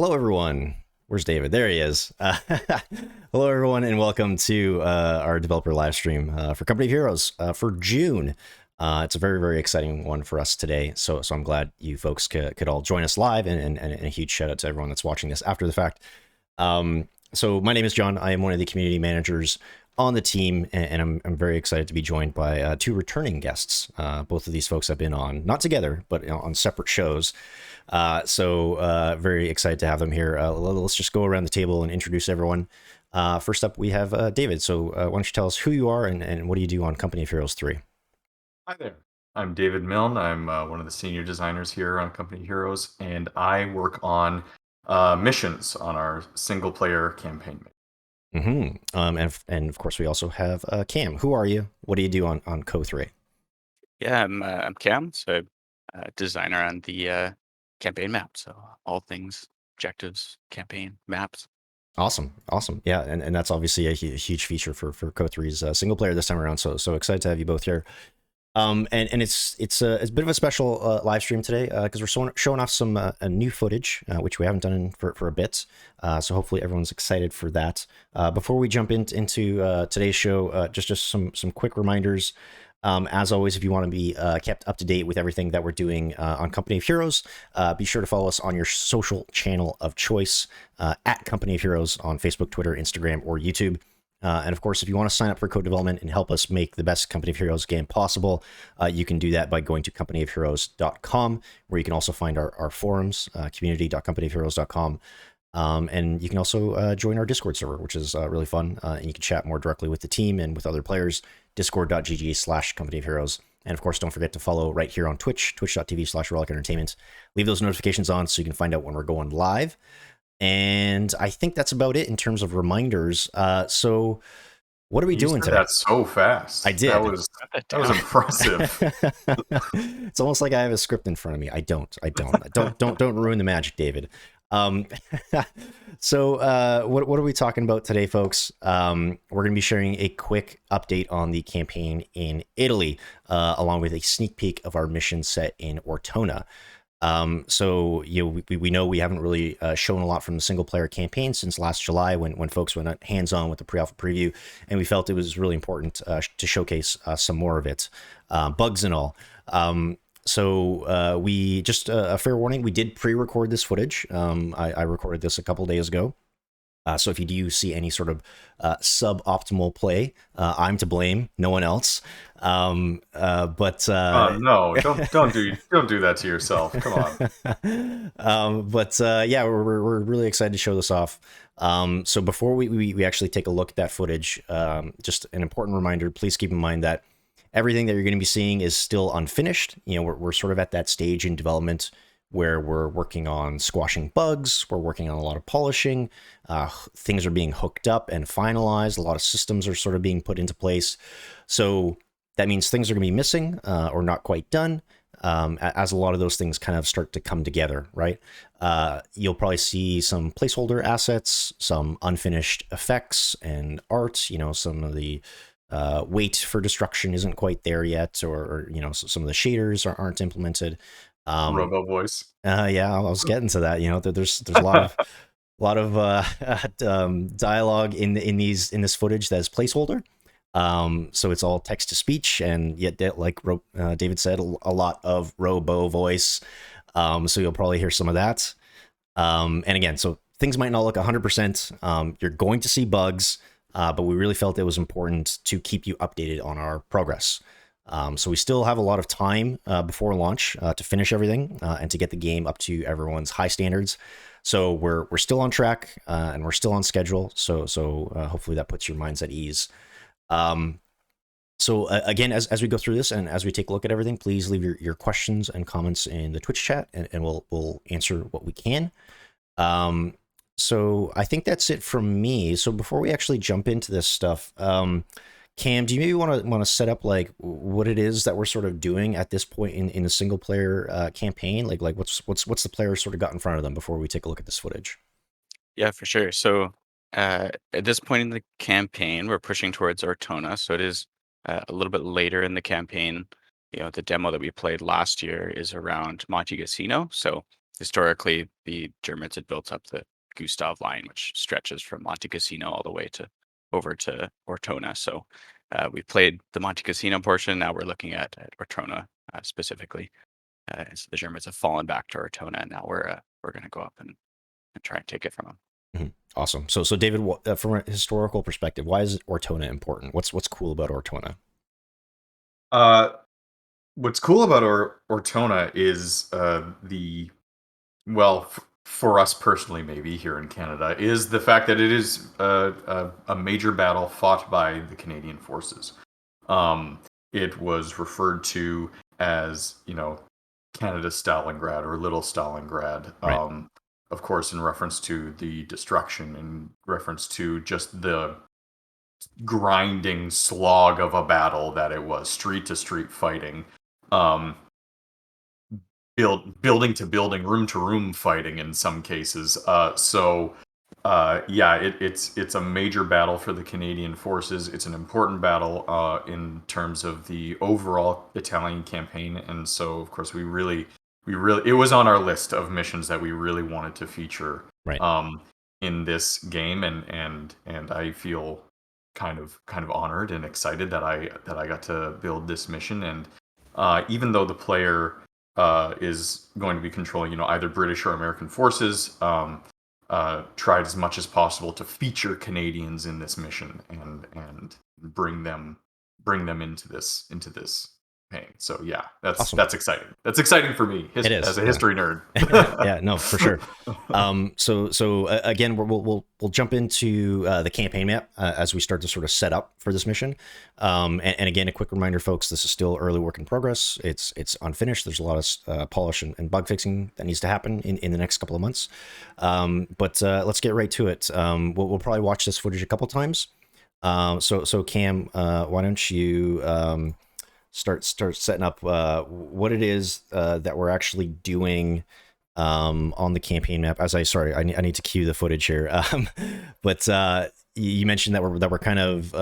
Hello, everyone. Where's David? There he is. Hello, everyone, and welcome to our developer live stream for Company of Heroes for June. It's a very, very exciting one for us today. So I'm glad you folks could all join us live, and a huge shout out to everyone that's watching this after the fact. So my name is John. I am one of the community managers on the team, and I'm very excited to be joined by two returning guests. Both of these folks have been on, not together, but on separate shows. So very excited to have them here. Let's just go around the table and introduce everyone. First up, we have David. So why don't you tell us who you are and what do you do on Company of Heroes 3? Hi there. I'm David Milne. I'm one of the senior designers here on Company Heroes, and I work on missions on our single-player campaign. And of course, we also have Cam. Who are you? What do you do on Co 3? Yeah, I'm Cam, so designer on the campaign map. So all things objectives, campaign maps. Awesome. Yeah, and that's obviously a huge feature for Co 3's single player this time around. So excited to have you both here. And it's a bit of a special live stream today because we're showing off some new footage, which we haven't done for a bit. So hopefully everyone's excited for that. Before we jump into today's show, just some quick reminders. As always, if you want to be kept up to date with everything that we're doing on Company of Heroes, be sure to follow us on your social channel of choice at Company of Heroes on Facebook, Twitter, Instagram, or YouTube. And of course, if you want to sign up for code development and help us make the best Company of Heroes game possible, you can do that by going to companyofheroes.com, where you can also find our forums, community.companyofheroes.com. And you can also join our Discord server, which is really fun. And you can chat more directly with the team and with other players, discord.gg/Company of Heroes. And of course, don't forget to follow right here on Twitch, twitch.tv/Relic Entertainment. Leave those notifications on so you can find out when we're going live. And I think that's about it in terms of reminders. So what are we doing today? That's so fast. I did. That was impressive. It's almost like I have a script in front of me. I don't ruin the magic, David. So what are we talking about today, folks? We're going to be sharing a quick update on the campaign in Italy, along with a sneak peek of our mission set in Ortona. So we know we haven't really shown a lot from the single player campaign since last July when folks went hands on with the pre-alpha preview, and we felt it was really important to showcase some more of it, bugs and all. So we just a fair warning, we did pre-record this footage. I recorded this a couple days ago. So if you do see any sort of suboptimal play, I'm to blame, no one else. No, don't do that to yourself. Come on. Yeah, we're really excited to show this off. So before we actually take a look at that footage, just an important reminder: please keep in mind that everything that you're going to be seeing is still unfinished. We're sort of at that stage in development where we're working on squashing bugs, we're working on a lot of polishing, things are being hooked up and finalized, a lot of systems are sort of being put into place. So that means things are going to be missing or not quite done, as a lot of those things kind of start to come together, right? You'll probably see some placeholder assets, some unfinished effects and art, some of the weight for destruction isn't quite there yet, or some of the shaders aren't implemented. Robo voice. Yeah, I was getting to that. There's a lot of dialogue in this footage that is placeholder. So it's all text to speech, and yet, like David said, a lot of robo voice. So you'll probably hear some of that. And again, so things might not look 100%. You're going to see bugs, but we really felt it was important to keep you updated on our progress. So we still have a lot of time before launch to finish everything and to get the game up to everyone's high standards. So we're still on track and we're still on schedule. So hopefully that puts your minds at ease. So again, as we go through this and as we take a look at everything, please leave your questions and comments in the Twitch chat, and we'll answer what we can. So I think that's it from me. So before we actually jump into this stuff, Cam, do you maybe want to set up like what it is that we're sort of doing at this point in the single player campaign? Like what's the player sort of got in front of them before we take a look at this footage? Yeah, for sure. So at this point in the campaign, we're pushing towards Ortona. So it is a little bit later in the campaign. The demo that we played last year is around Monte Cassino. So historically, the Germans had built up the Gustav line, which stretches from Monte Cassino all the way over to Ortona. So we played the Monte Cassino portion. Now we're looking at Ortona specifically. So the Germans have fallen back to Ortona, and now we're going to go up and try and take it from them. Awesome. So David, from a historical perspective, why is Ortona important? What's cool about Ortona? What's cool about Ortona is for us personally, maybe here in Canada, is the fact that it is a major battle fought by the Canadian forces. It was referred to as, Canada's Stalingrad or Little Stalingrad. Right. Of course, in reference to the destruction, in reference to just the grinding slog of a battle that it was, street to street fighting, building to building, room to room fighting in some cases. It's a major battle for the Canadian forces. It's an important battle in terms of the overall Italian campaign, and so of course we really it was on our list of missions that we really wanted to feature Right. in this game, and I feel kind of honored and excited that I got to build this mission. And even though the player is going to be controlling, either British or American forces, tried as much as possible to feature Canadians in this mission and bring them into this pain. So yeah, Awesome. that's exciting. That's exciting for me It is, as a history nerd. Yeah, no, for sure. So again, we'll jump into the campaign map as we start to sort of set up for this mission. And again, a quick reminder, folks, this is still early work in progress. It's unfinished. There's a lot of polish and bug fixing that needs to happen in the next couple of months. But let's get right to it. We'll probably watch this footage a couple times. So Cam, why don't you start setting up what it is that we're actually doing on the campaign map. I need to cue the footage here. But you mentioned that we're kind of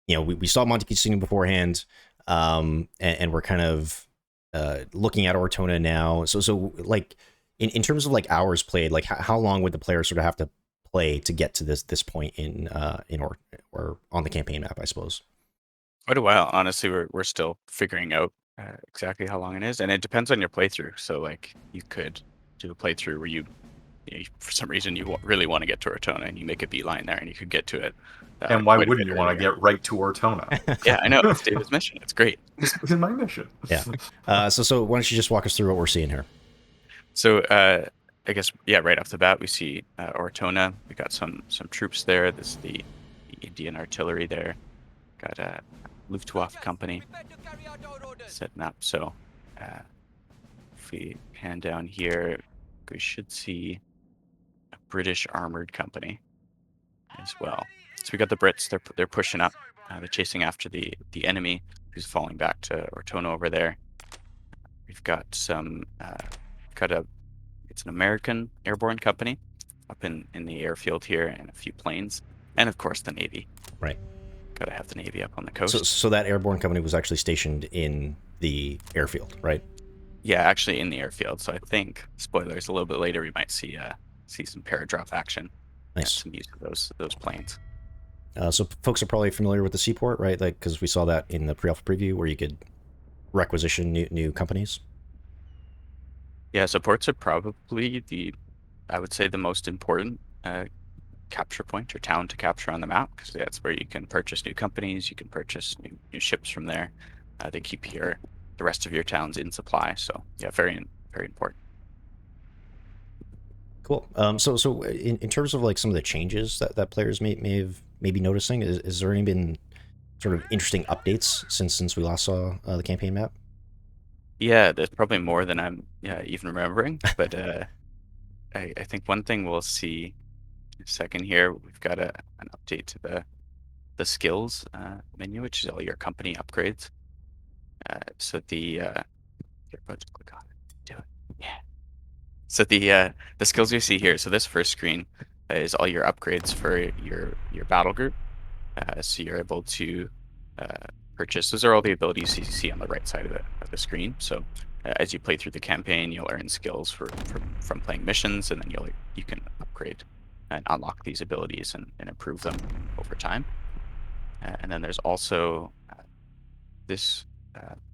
we saw Monte Cassino beforehand, and we're kind of looking at Ortona now. So like in terms of like hours played, like how long would the player sort of have to play to get to this point in or on the campaign map, I suppose? Quite a while, honestly. We're still figuring out exactly how long it is, and it depends on your playthrough. So like you could do a playthrough where you for some reason you really want to get to Ortona and you make a beeline there and you could get to it. And why quite a wouldn't bit you want to earlier. get right to Ortona? Yeah, I know. It's David's mission. It's great. It's my mission. Yeah. So why don't you just walk us through what we're seeing here? So I guess, yeah, right off the bat, we see Ortona. We got some troops there. This is the Indian artillery there. Got a Luftwaffe company setting up. So if we pan down here, we should see a British armored company as well. So we got the Brits. They're pushing up. They're chasing after the enemy who's falling back to Ortona over there. We've got some it's an American airborne company up in the airfield here, and a few planes, and of course the Navy. Right. Got to have the Navy up on the coast. So that airborne company was actually stationed in the airfield, right? Yeah, actually in the airfield. So I think, spoilers, a little bit later we might see some paradrop action. Nice. Some use of those planes. So folks are probably familiar with the seaport, right? Like, because we saw that in the pre-alpha preview where you could requisition new companies. Yeah, so ports are probably I would say the most important capture point or town to capture on the map, because that's where you can purchase new companies, you can purchase new ships from there. They keep the rest of your towns in supply. So yeah, very important. Cool. So in terms of like some of the changes that players may be noticing, is there any been sort of interesting updates since we last saw the campaign map? Yeah, there's probably more than I'm even remembering, but I think one thing we'll see in a second here, we've got an update to the skills menu, which is all your company upgrades. So here, just click on it. Do it. Yeah. So the skills you see here. So this first screen is all your upgrades for your battle group. So you're able to purchase. Those are all the abilities you see on the right side of the screen. So as you play through the campaign, you'll earn skills from playing missions, and then you can upgrade and unlock these abilities and improve them over time. And then there's also this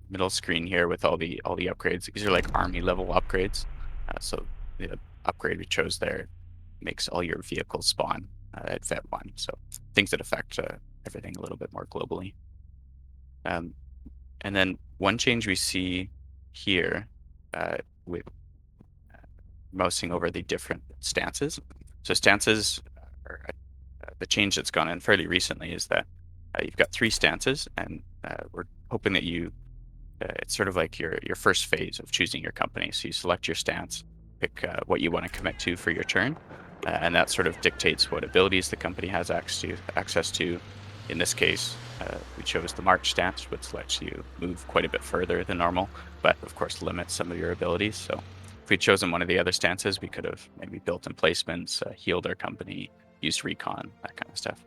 middle screen here with all the upgrades. These are like army level upgrades. So the upgrade we chose there makes all your vehicles spawn at Vet 1. So things that affect everything a little bit more globally. And then one change we see here with mousing over the different stances. So stances, are, the change that's gone in fairly recently is that you've got 3 stances, and we're hoping that it's sort of like your first phase of choosing your company. So you select your stance, pick what you want to commit to for your turn, and that sort of dictates what abilities the company has access to. In this case, we chose the March stance, which lets you move quite a bit further than normal, but of course limits some of your abilities. So if we'd chosen one of the other stances, we could have maybe built emplacements, healed our company, used recon, that kind of stuff.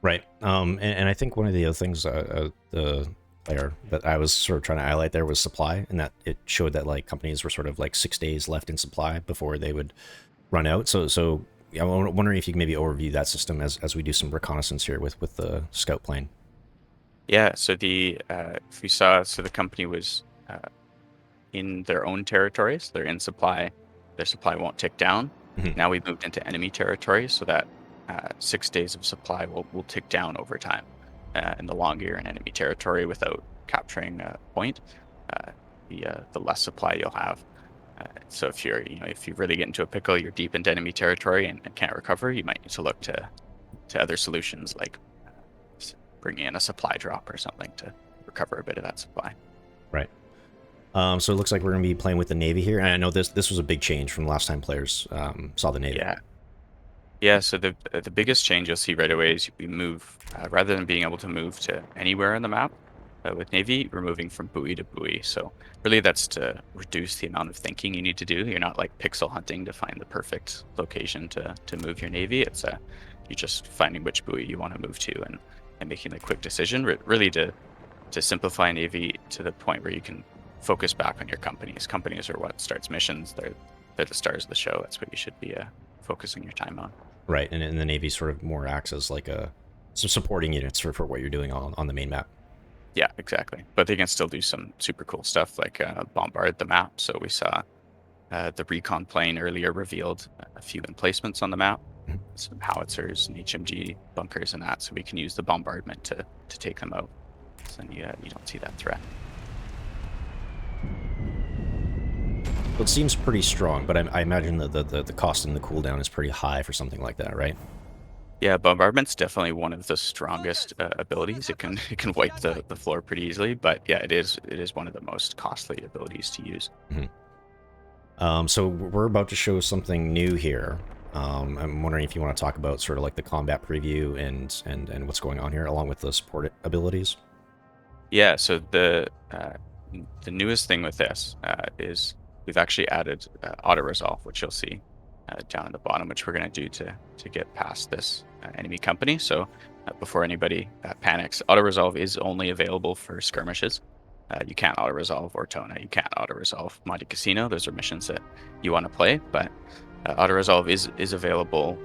Right. And I think one of the other things the player that I was sort of trying to highlight there was supply, and that it showed that like companies were sort of like 6 days left in supply before they would run out. So I'm wondering if you can maybe overview that system as we do some reconnaissance here with the scout plane. Yeah. So if we saw, so the company was in their own territories, they're in supply. Their supply won't tick down. Mhm. Now we've moved into enemy territory, so that 6 days of supply will tick down over time. And the longer you're in enemy territory without capturing a point, the less supply you'll have. So if you really get into a pickle, you're deep into enemy territory and can't recover, you might need to look to other solutions like bringing in a supply drop or something to recover a bit of that supply. Right. So it looks like we're going to be playing with the Navy here, and I know this was a big change from last time players saw the Navy. Yeah. So the biggest change you'll see right away is we move rather than being able to move to anywhere on the map. With Navy, we're moving from buoy to buoy. So really, that's to reduce the amount of thinking you need to do. You're not like pixel hunting to find the perfect location to move your Navy. It's you're just finding which buoy you want to move to and making a quick decision. Really to simplify Navy to the point where you can focus back on your companies. Companies are what starts missions. They're the stars of the show. That's what you should be focusing your time on. Right, and the Navy sort of more acts as like some supporting units for what you're doing on the main map. Yeah, exactly. But they can still do some super cool stuff like bombard the map. So we saw the recon plane earlier revealed a few emplacements on the map, Mhm. some howitzers and HMG bunkers and that. So we can use the bombardment to take them out. So then you don't see that threat. Well, it seems pretty strong, but I imagine that the cost and the cooldown is pretty high for something like that, right? Yeah, bombardment's definitely one of the strongest abilities. It can wipe the floor pretty easily, but yeah, it is one of the most costly abilities to use. So we're about to show something new here. I'm wondering if you want to talk about sort of like the combat preview and what's going on here, along with the support abilities. Yeah, so the newest thing with this is we've actually added auto resolve, which you'll see down at the bottom, which we're going to do to get past this enemy company. So before anybody panics, auto resolve is only available for skirmishes. You can't auto resolve Ortona. You can't auto resolve Monte Casino. Those are missions that you want to play, but auto resolve is available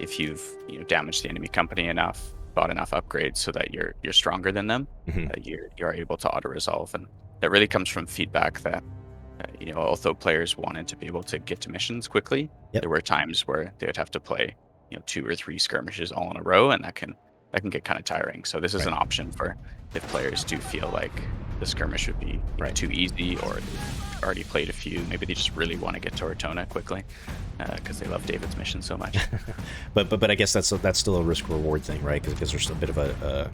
if you've damaged the enemy company enough, bought enough upgrades so that you're stronger than them. You're able to auto resolve, and that really comes from feedback that although players wanted to be able to get to missions quickly, Yep. there were times where they would have to play 2 or 3 skirmishes all in a row, and that can get kind of tiring. So this is an option for if players do feel like the skirmish would be too easy, or they've already played a few, maybe they just really want to get to Ortona quickly because they love David's mission so much. but I guess that's still a risk reward thing, right? Because there's a bit of a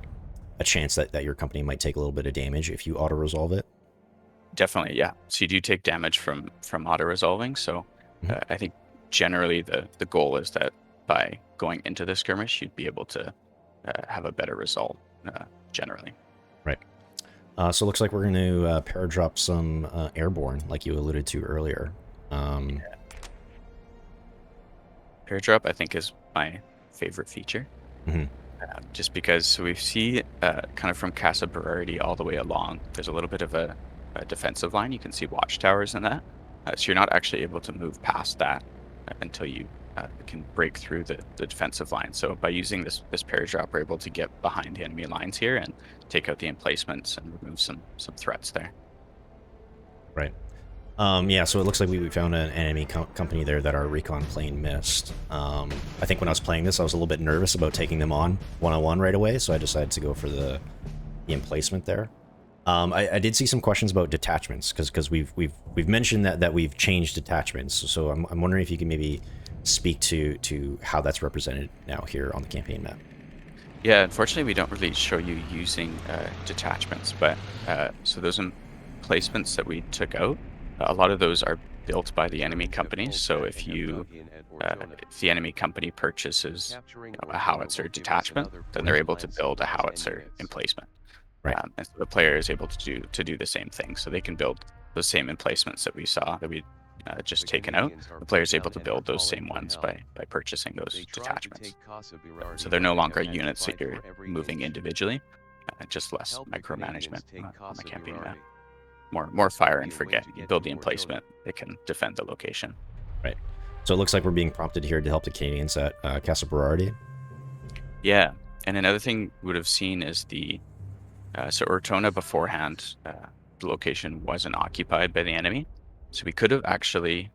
chance that your company might take a little bit of damage if you auto resolve it. Definitely, yeah. So you do take damage from auto resolving. So I think generally the goal is that by going into the skirmish, you'd be able to have a better result generally. Right. So it looks like we're going to paradrop some airborne, like you alluded to earlier. Airdrop, I think, is my favorite feature. Just because we see kind of from Casa Berardi all the way along, there's a little bit of a defensive line. You can see watchtowers in that. So you're not actually able to move past that until you can break through the defensive line. So by using this parry drop, we're able to get behind the enemy lines here and take out the emplacements and remove some threats there. Right. Yeah, so it looks like we found an enemy company there that our recon plane missed. I think when I was playing this, I was a little bit nervous about taking them on one-on-one right away, so I decided to go for the emplacement there. I did see some questions about detachments because we've mentioned that we've changed detachments. So I'm wondering if you can maybe speak to how that's represented now here on the campaign map. Yeah, unfortunately, we don't really show you using detachments, but so those emplacements that we took out, a lot of those are built by the enemy companies. So if the enemy company purchases a howitzer detachment, then they're able to build a howitzer emplacement. Right. And so the player is able to do the same thing. So they can build those same emplacements that we saw that we just taken out. The player is able to build those same ones by purchasing those detachments. So they're no longer units that you're moving individually, just less micromanagement on the campaign map. More fire and forget. You build the emplacement, it can defend the location. Right. So it looks like we're being prompted here to help the Canadians at Casa Berardi. Yeah, and another thing we would have seen is so Ortona beforehand, the location wasn't occupied by the enemy. So we could have actually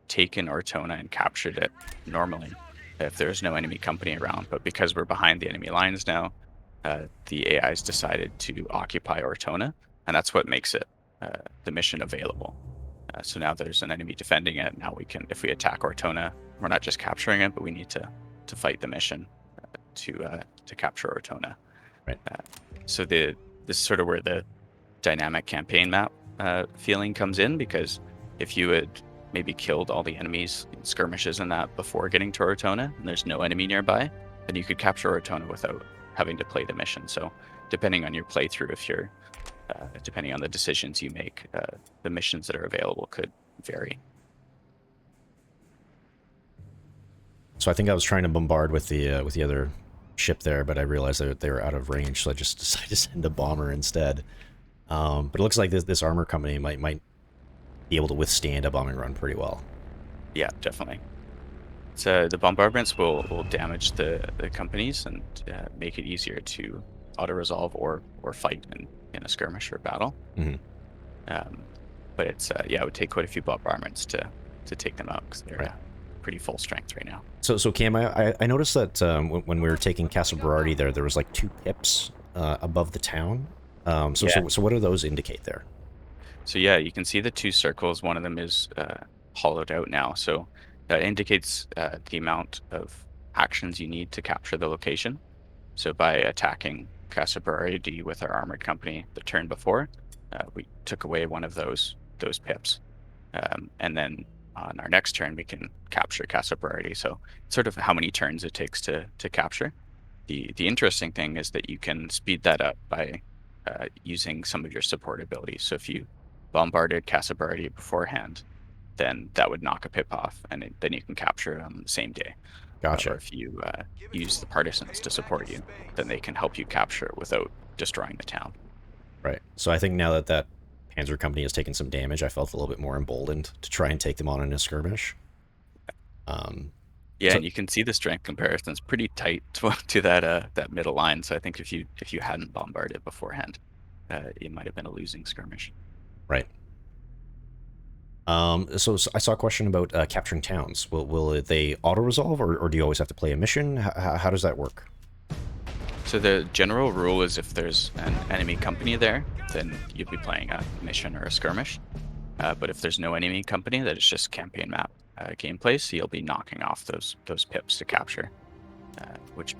taken Ortona and captured it normally if there's no enemy company around. But because we're behind the enemy lines now, the AIs decided to occupy Ortona, and that's what makes it the mission available. So now there's an enemy defending it. Now we can, if we attack Ortona, we're not just capturing it, but we need to fight the mission to capture Ortona. Right. So this is sort of where the dynamic campaign map feeling comes in, because if you had maybe killed all the enemies in skirmishes and that before getting to Ortona, and there's no enemy nearby, then you could capture Ortona without having to play the mission. So depending on your playthrough, if you're depending on the decisions you make, the missions that are available could vary. So I think I was trying to bombard with the other ship there, but I realized that they were out of range, so I just decided to send a bomber instead. But it looks like this armor company might be able to withstand a bombing run pretty well. Yeah, definitely. So the bombardments will damage the companies and make it easier to auto-resolve or fight in a skirmish or battle. Mm-hmm. But it's it would take quite a few bombardments to take them out, because they're right. Pretty full strength right now. So Cam, I noticed that when we were taking Casa Berardi there was like 2 pips above the town. So what do those indicate there? So yeah, you can see the 2 circles. One of them is hollowed out now. So that indicates the amount of actions you need to capture the location. So by attacking Casa Berardi with our armored company the turn before, we took away one of those pips. And then on our next turn, we can capture Casa Berardi. So sort of how many turns it takes to capture. The interesting thing is that you can speed that up by using some of your support abilities. So if you bombarded Casa Berardi beforehand, then that would knock a pip off, and then you can capture it on the same day. Gotcha. Or if you use the partisans to support you, then they can help you capture it without destroying the town. Right. So I think now that Panzer Company has taken some damage, I felt a little bit more emboldened to try and take them on in a skirmish. And you can see the strength comparison is pretty tight to that middle line. So I think if you hadn't bombarded beforehand, it might have been a losing skirmish. Right. So I saw a question about capturing towns. Will they auto-resolve, or do you always have to play a mission? How does that work? So the general rule is if there's an enemy company there, then you'd be playing a mission or a skirmish. But if there's no enemy company, that is just campaign map gameplay, so you'll be knocking off those pips to capture. Which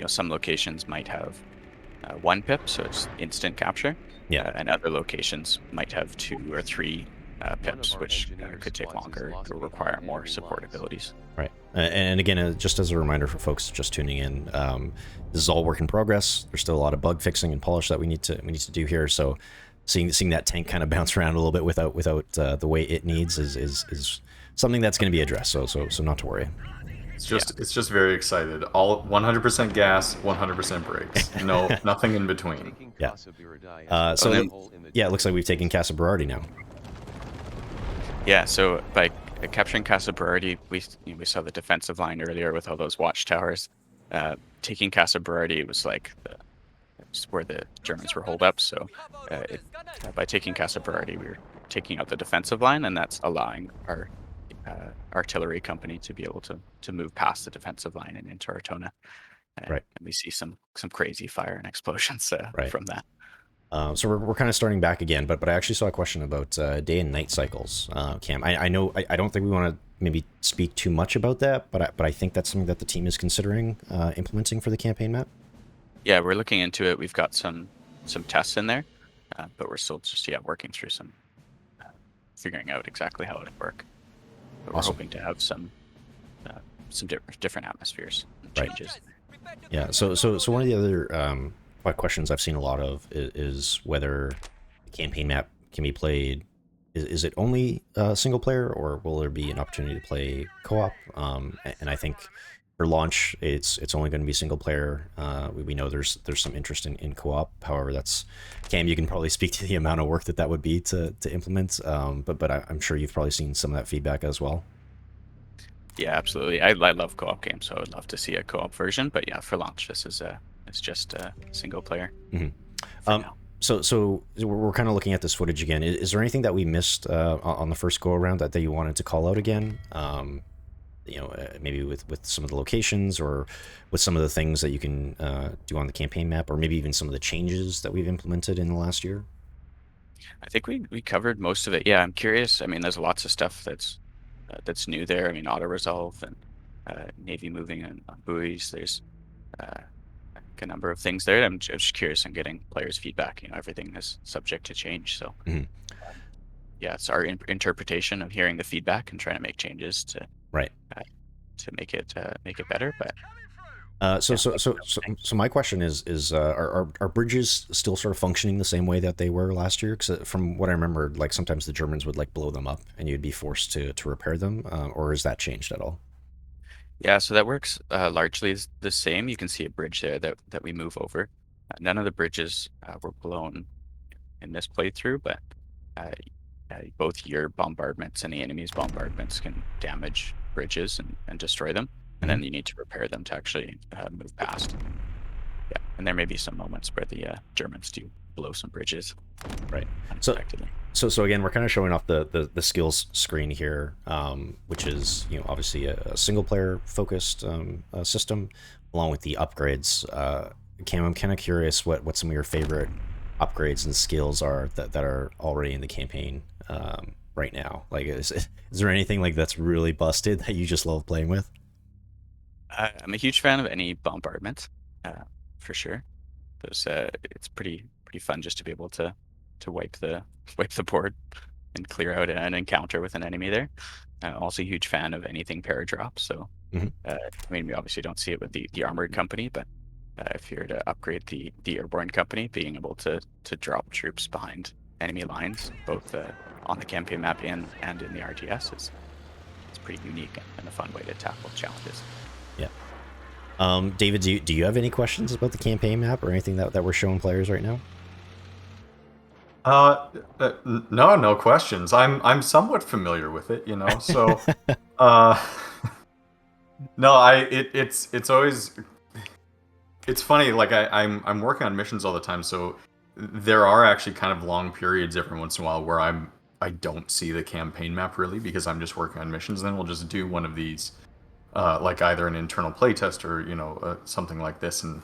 some locations might have 1 pip, so it's instant capture. Yeah. And other locations might have 2 or 3 pips, which could take longer or require more support abilities. Right. And again, just as a reminder for folks just tuning in, this is all work in progress. There's still a lot of bug fixing and polish that we need to do here. So seeing that tank kind of bounce around a little bit without the way it needs is something that's going to be addressed. So not to worry. It's just very excited. All 100% gas, 100% brakes. No, nothing in between. Yeah. It looks like we've taken Casa Berardi now. Yeah, so by capturing Casa Berardi, we saw the defensive line earlier with all those watchtowers. Taking Casa Berardi was like where the Germans were holed up. So by taking Casa Berardi, we were taking out the defensive line, and that's allowing our artillery company to be able to move past the defensive line and into Ortona. Right. And we see some crazy fire and explosions from that. So we're kind of starting back again, but I actually saw a question about day and night cycles, Cam. I know I don't think we want to maybe speak too much about that, but I think that's something that the team is considering implementing for the campaign map. Yeah, we're looking into it. We've got some tests in there, but we're still just working through some figuring out exactly how it would work. But we're hoping to have some different atmospheres and changes. Yeah. So one of the other questions I've seen a lot of is whether the campaign map can be played. Is it only single player, or will there be an opportunity to play co-op? And I think for launch, it's only going to be single player. We know there's some interest in co-op. However, that's Cam. You can probably speak to the amount of work that would be to implement. But I'm sure you've probably seen some of that feedback as well. Yeah, absolutely. I love co-op games, so I would love to see a co-op version. But yeah, for launch, this is it's just a single player. Mm-hmm. So we're kind of looking at this footage again. Is there anything that we missed on the first go around that you wanted to call out again? Maybe with some of the locations, or with some of the things that you can do on the campaign map, or maybe even some of the changes that we've implemented in the last year. I think we covered most of it. Yeah, I'm curious. I mean, there's lots of stuff that's new there. I mean, auto resolve and Navy moving on buoys. There's a number of things there. I'm just curious on getting players' feedback. Everything is subject to change. So yeah, it's our interpretation of hearing the feedback and trying to make changes to make it better. But so my question is are bridges still sort of functioning the same way that they were last year? Because from what I remember, like sometimes the Germans would like blow them up and you'd be forced to repair them, or has that changed at all? yeah, so that works largely the same. You can see a bridge there that we move over. None of the bridges were blown in this playthrough, but both your bombardments and the enemy's bombardments can damage bridges and destroy them, and then you need to repair them to actually move past. Yeah, and there may be some moments where the Germans do blow some bridges. Right. Unexpectedly. So again, we're kind of showing off the skills screen here, which is obviously a single player focused system, along with the upgrades. Cam, I'm kind of curious what some of your favorite upgrades and skills are that are already in the campaign right now. Like, is there anything like that's really busted that you just love playing with? I'm a huge fan of any bombardment, for sure. Those it's pretty fun just to be able to wipe the board and clear out an encounter with an enemy there. Also a huge fan of anything paradrop. So I mean, we obviously don't see it with the armored company, but if you're to upgrade the airborne company, being able to drop troops behind enemy lines, both on the campaign map and in the RTS, it's pretty unique and a fun way to tackle challenges. Yeah. David, do you have any questions about the campaign map or anything that we're showing players right now? No questions. I'm somewhat familiar with it, So, no, it's always, it's funny. Like I'm working on missions all the time, so there are actually kind of long periods every once in a while where I don't see the campaign map really, because I'm just working on missions. And then we'll just do one of these, like either an internal playtest or something like this, and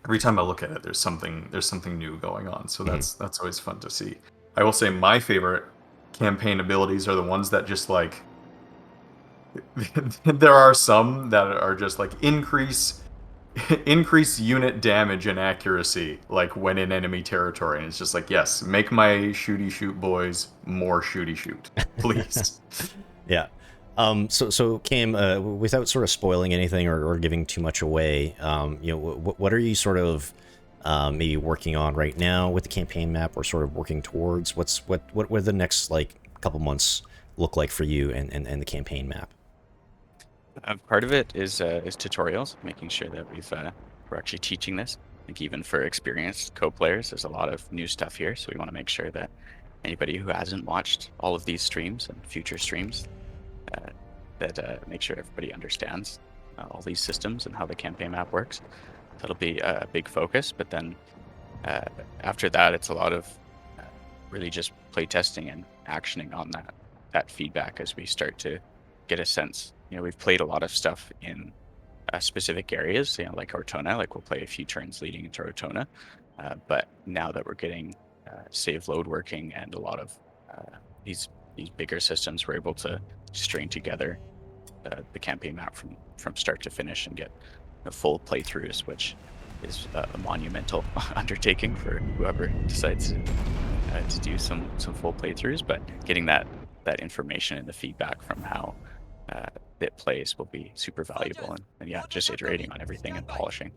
every time I look at it, there's something new going on. So that's always fun to see. I will say my favorite campaign abilities are the ones that just like there are some that are just like increase unit damage and accuracy, like when in enemy territory, and it's just like, yes, make my shooty shoot boys more shooty shoot, please. Yeah. So Cam, without sort of spoiling anything or giving too much away, what are you sort of maybe working on right now with the campaign map, or sort of working towards? What the next like couple months look like for you and the campaign map? Part of it is tutorials, making sure that we're actually teaching this. Like even for experienced co-players, there's a lot of new stuff here, so we want to make sure that anybody who hasn't watched all of these streams and future streams, uh, that make sure everybody understands all these systems and how the campaign map works. That'll be a big focus. But then uh, after that, it's a lot of uh, really just play testing and actioning on that feedback as we start to get a sense. We've played a lot of stuff in specific areas, like Ortona, like we'll play a few turns leading into Ortona. But now that we're getting save load working and a lot of these bigger systems, we're able to string together the campaign map from start to finish and get the full playthroughs, which is a monumental undertaking for whoever decides to do some full playthroughs. But getting that information and the feedback from how it plays will be super valuable, and yeah, just iterating on everything and polishing.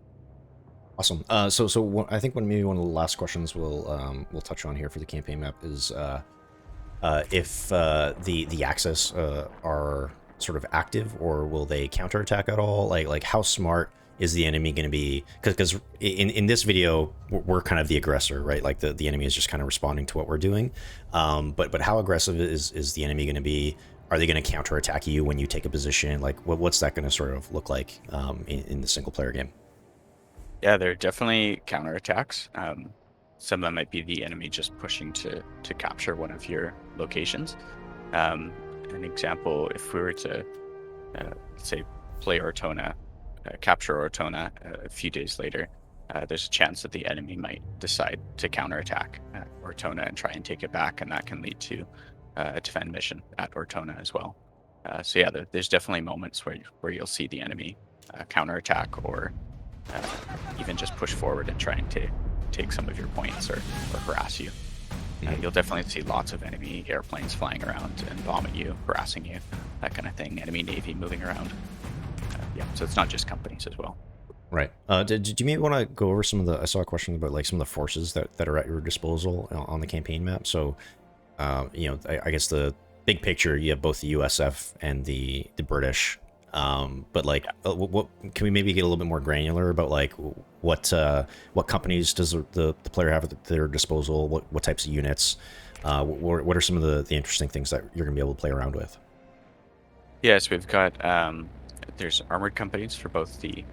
Awesome. I think maybe one of the last questions we'll touch on here for the campaign map is if the axis are sort of active, or will they counterattack at all? Like how smart is the enemy going to be? Because in this video we're kind of the aggressor, right? Like the enemy is just kind of responding to what we're doing. But how aggressive is the enemy going to be? Are they going to counterattack you when you take a position? Like what's that going to sort of look like in the single player game? Yeah, there are definitely counterattacks. Some of them might be the enemy just pushing to capture one of your locations. An example, if we were to say play Ortona, capture Ortona a few days later, there's a chance that the enemy might decide to counterattack Ortona and try and take it back, and that can lead to a defend mission at Ortona as well. So yeah, there's definitely moments where you'll see the enemy counterattack, or even just push forward and trying to take some of your points or harass you. You'll definitely see lots of enemy airplanes flying around and bombing you, harassing you, that kind of thing. Enemy navy moving around. Yeah, so it's not just companies as well. Right. Did you maybe want to go over some of the? I saw a question about like some of the forces that are at your disposal on the campaign map. So, I guess the big picture, you have both the USF and the British. But like, what can we maybe get a little bit more granular about like what companies does the player have at their disposal? What types of units? What are some of the interesting things that you're gonna be able to play around with? Yes, we've got there's armored companies for both the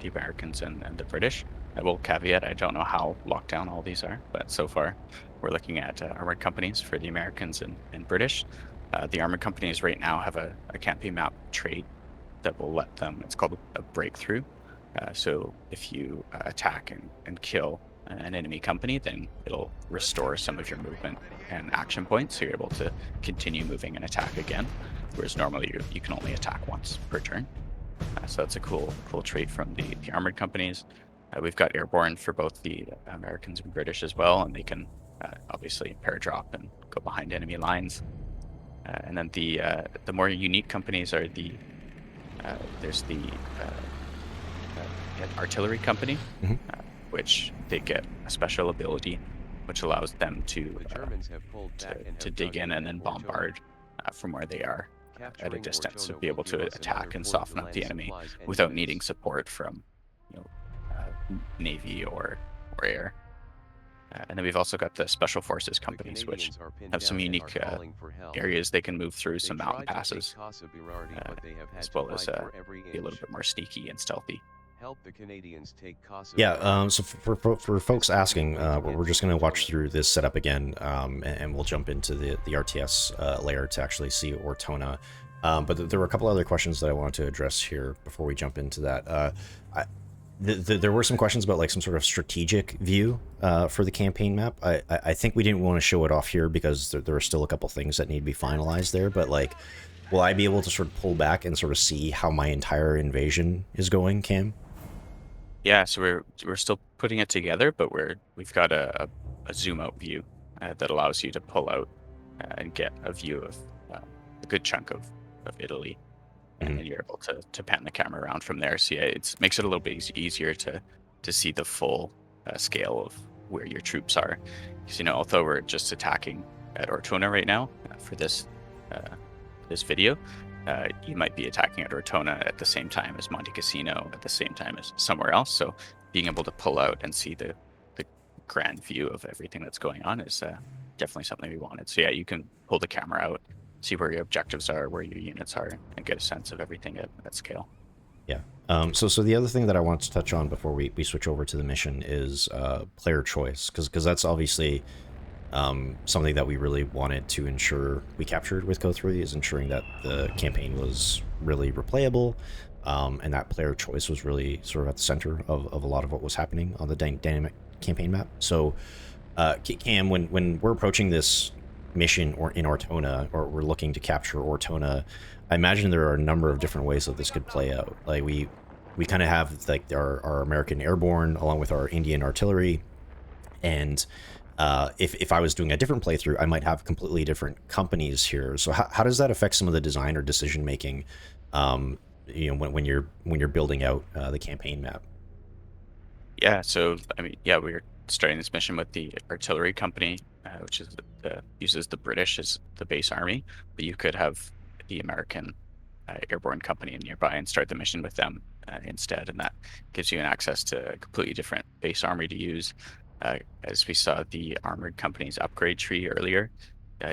Americans and the British. I will caveat, I don't know how locked down all these are, but so far we're looking at armored companies for the Americans and British. The armored companies right now have a campaign map trait that will let them, it's called a breakthrough. So if you attack and kill an enemy company, then it'll restore some of your movement and action points, so you're able to continue moving and attack again, whereas normally you can only attack once per turn. So that's a cool trait from the armored companies. We've got airborne for both the Americans and British as well, and they can obviously paradrop and go behind enemy lines. And then the more unique companies are there's the artillery company, which they get a special ability which allows them to dig in and then bombard from where they are at a distance, to be able to attack and soften up the enemy without needing support from Navy or air. And then we've also got the special forces companies, which have some unique areas they can move through, some mountain passes, as well as be a little bit more sneaky and stealthy. Yeah, so for folks asking, we're just going to watch through this setup again, and we'll jump into the RTS layer to actually see Ortona. But there were a couple other questions that I wanted to address here before we jump into that. There were some questions about like some sort of strategic view for the campaign map. I think we didn't want to show it off here because there are still a couple things that need to be finalized there, but like, will I be able to sort of pull back and sort of see how my entire invasion is going, Cam? Yeah, so we're still putting it together, but we've got a zoom out view that allows you to pull out and get a view of a good chunk of Italy, and then you're able to pan the camera around from there. So yeah, it makes it a little bit easier to see the full scale of where your troops are. Because although we're just attacking at Ortona right now for this video, you might be attacking at Ortona at the same time as Monte Cassino, at the same time as somewhere else. So being able to pull out and see the grand view of everything that's going on is definitely something we wanted. So yeah, you can pull the camera out, see where your objectives are, where your units are, and get a sense of everything at scale. Yeah. So the other thing that I want to touch on before we switch over to the mission is player choice, because that's obviously something that we really wanted to ensure we captured with Go3 is ensuring that the campaign was really replayable, and that player choice was really sort of at the center of a lot of what was happening on the dynamic campaign map. So, Cam, when we're approaching this mission or in Ortona, or we're looking to capture Ortona, I imagine there are a number of different ways that this could play out. Like we kind of have like our American airborne along with our Indian artillery, and if I was doing a different playthrough, I might have completely different companies here. So how does that affect some of the design or decision making? When you're building out the campaign map. Yeah, so I mean, yeah, we were starting this mission with the artillery company, which is uses the British as the base army, but you could have the American airborne company nearby and start the mission with them instead, and that gives you an access to a completely different base army to use. As we saw the armored company's upgrade tree earlier,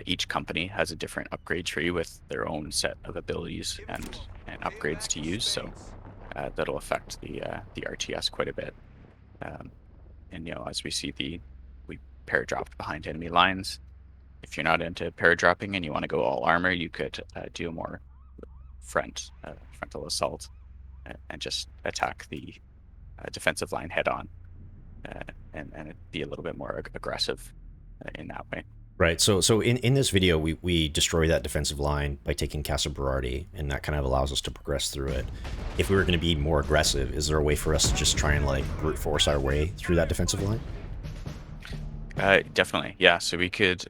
each company has a different upgrade tree with their own set of abilities and upgrades to use, so that'll affect the RTS quite a bit. Um, and as we see we paradropped behind enemy lines. If you're not into paradropping and you want to go all armor, you could do a more frontal assault and just attack the defensive line head on, and it'd be a little bit more aggressive in that way. Right. So in this video, we destroy that defensive line by taking Casa Berardi, and that kind of allows us to progress through it. If we were going to be more aggressive, is there a way for us to just try and like brute force our way through that defensive line? Definitely, yeah. So we could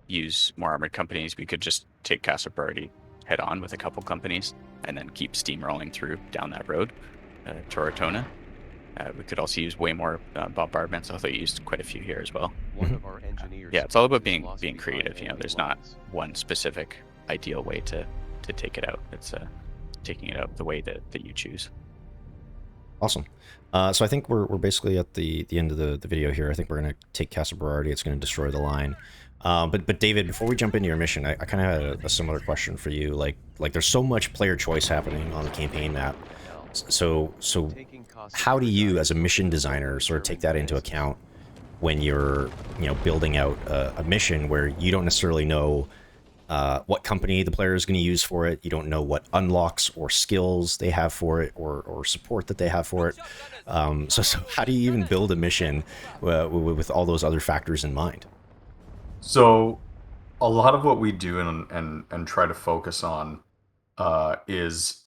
use more armored companies. We could just take Casa Berardi head on with a couple companies, and then keep steamrolling through down that road to Ortona. We could also use way more bombardments, although you used quite a few here as well. One of our engineers. Yeah, it's all about being lost creative. behind There's enemy not lines. one specific ideal way to take it out. It's taking it out the way that you choose. Awesome. So I think we're basically at the end of the video here. I think we're going to take Casa Berardi. It's going to destroy the line. But David, before we jump into your mission, I kind of had a similar question for you. Like there's so much player choice happening on the campaign map. So how do you, as a mission designer, sort of take that into account when you're building out a mission where you don't necessarily know what company the player is going to use for it? You don't know what unlocks or skills they have for it, or support that they have for it. So how do you even build a mission with all those other factors in mind? So a lot of what we do and try to focus on is,